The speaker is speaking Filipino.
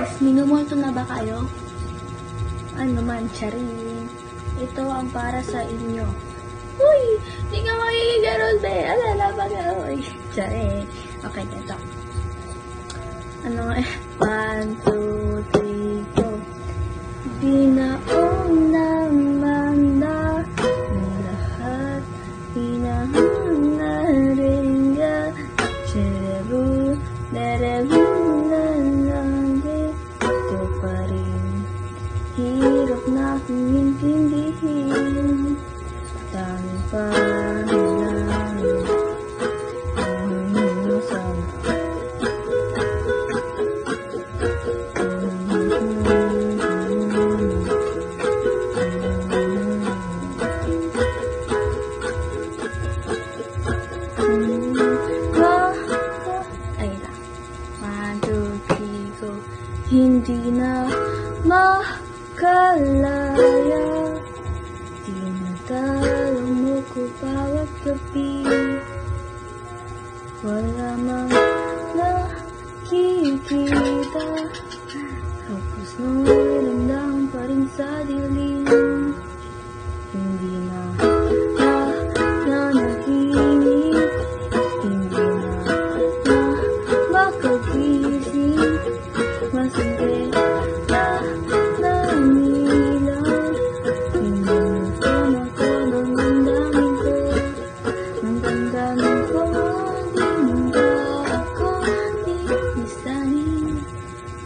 guys, minumulto na ba kayo? Ano man, charing. Ito ang para sa inyo. Uy! Di ka magiging ganun, be. Alala pa ka. Uy, charing. Okay, ito. Ano nga eh? 1, 2, 3, go. Binaong naman na lahat. Pinahanggaring ka. Cherebu, nerebu na lang ito pa rin. Hirap na akong intindihin. Dami pa lang ang sana. Hindi na makalaya. Tinatalo mo ko bawat gabi. Wala mang nakikita. Hapos nung ilamdam pa rin sa dilim.